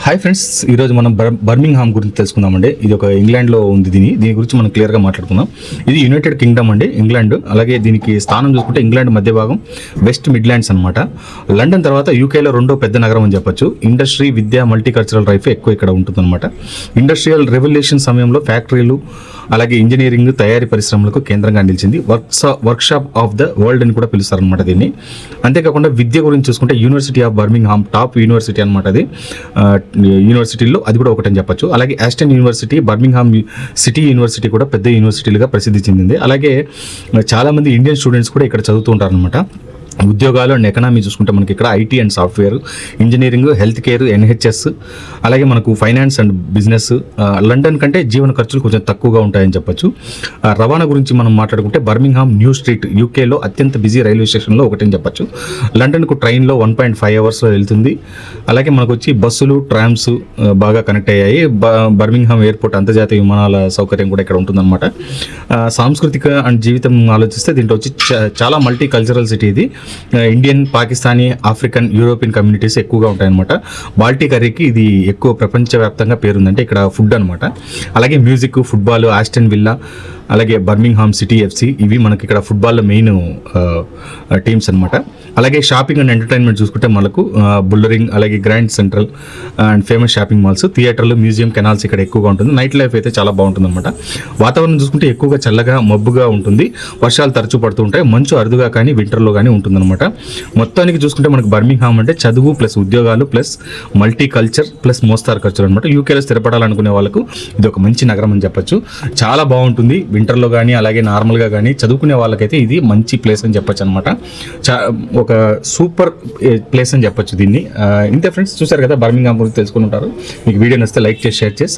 Hi friends, ఈరోజు మనం Birmingham గురించి తెలుసుకుందామండి. ఇది ఒక ఇంగ్లాండ్లో ఉంది. దీని గురించి మనం క్లియర్గా మాట్లాడుకుందాం. ఇది యునైటెడ్ కింగ్డమ్ అండి, ఇంగ్లాండ్. అలాగే దీనికి స్థానం చూసుకుంటే ఇంగ్లాండ్ మధ్య భాగం వెస్ట్ మిడ్లాండ్స్ అనమాట. లండన్ తర్వాత యూకేలో రెండో పెద్ద నగరం అని చెప్పొచ్చు. ఇండస్ట్రీ, విద్య, మల్టీకల్చరల్ లైఫ్ ఎక్కువ ఇక్కడ ఉంటుందన్నమాట. ఇండస్ట్రియల్ రెవల్యూషన్ సమయంలో ఫ్యాక్టరీలు, అలాగే ఇంజనీరింగ్, తయారీ పరిశ్రమలకు కేంద్రంగా నిలిచింది. వర్క్షాప్ ఆఫ్ ద వరల్డ్ అని కూడా పిలుస్తారనమాట దీన్ని. అంతేకాకుండా విద్య గురించి చూసుకుంటే university of Birmingham top university అనమాట. అది యూనివర్సిటీల్లో అది కూడా ఒకటని చెప్పొచ్చు. అలాగే Aston university, Birmingham city university కూడా పెద్ద యూనివర్సిటీలుగా ప్రసిద్ధి చెందింది. అలాగే చాలామంది ఇండియన్ స్టూడెంట్స్ కూడా ఇక్కడ చదువుతూ ఉంటారు అనమాట. ఉద్యోగాలు అండ్ ఎకనామీ చూసుకుంటే మనకి ఇక్కడ IT and software, engineering, health care, NHS, అలాగే మనకు ఫైనాన్స్ అండ్ బిజినెస్. లండన్ కంటే జీవన ఖర్చులు కొంచెం తక్కువగా ఉంటాయని చెప్పొచ్చు. రవాణా గురించి మనం మాట్లాడుకుంటే బర్మింగ్హామ్ న్యూ స్ట్రీట్ యూకేలో అత్యంత బిజీ రైల్వే స్టేషన్లో ఒకటని చెప్పొచ్చు. లండన్కు ట్రైన్లో 1.5 అవర్స్లో వెళ్తుంది. అలాగే మనకు వచ్చి బస్సులు, ట్రామ్స్ బాగా కనెక్ట్ అయ్యాయి. బర్మింగ్హామ్ ఎయిర్పోర్ట్ అంతర్జాతీయ విమానాల సౌకర్యం కూడా ఇక్కడ ఉంటుందన్నమాట. సాంస్కృతిక అండ్ జీవితం ఆలోచిస్తే దీంట్లో వచ్చి చాలా మల్టీ కల్చరల్ సిటీ ఇది. Indian, Pakistani, African, European communities ఎక్కువగా ఉంటాయన్నమాట. బాల్టీ కర్రీకి ఇది ఎక్కువ ప్రపంచవ్యాప్తంగా పేరుందంటే ఇక్కడ ఫుడ్ అనమాట. అలాగే మ్యూజిక్, ఫుట్బాల్, ఆస్టన్ విల్లా, అలాగే బర్మింగ్హామ్ సిటీ ఎఫ్సి, ఇవి మనకి ఇక్కడ ఫుట్బాల్లో మెయిన్ టీమ్స్ అనమాట. అలాగే షాపింగ్ అండ్ ఎంటర్టైన్మెంట్ చూసుకుంటే మనకు బుల్లరింగ్, అలాగే grand central and famous shopping malls, థియేటర్లు, మ్యూజియం, కెనాల్స్ ఇక్కడ ఎక్కువగా ఉంటుంది. నైట్ లైఫ్ అయితే చాలా బాగుంటుంది అనమాట. వాతావరణం చూసుకుంటే ఎక్కువగా చల్లగా, మబ్బుగా ఉంటుంది. వర్షాలు తరచూ పడుతూ ఉంటాయి. మంచు అరుదుగా కానీ వింటర్లో కానీ ఉంటుందన్నమాట. మొత్తానికి చూసుకుంటే మనకు బర్మింగ్హామ్ అంటే చదువు ప్లస్ ఉద్యోగాలు ప్లస్ మల్టీ కల్చర్ ప్లస్ మోస్తార్ కల్చర్ అనమాట. యూకేలో స్థిరపడాలనుకునే వాళ్ళకు ఇది ఒక మంచి నగరం అని చెప్పొచ్చు. చాలా బాగుంటుంది వింటర్లో కానీ, అలాగే నార్మల్గా కానీ. చదువుకునే వాళ్ళకైతే ఇది మంచి ప్లేస్ అని చెప్పొచ్చు అనమాట. ఒక సూపర్ ప్లేస్ అని చెప్పొచ్చు దీన్ని. ఇంతే ఫ్రెండ్స్, చూసారు కదా బర్మింగ్హామ్ గురించి తెలుసుకుని ఉంటారు. మీకు వీడియో నచ్చితే లైక్ చేసి, షేర్ చేసి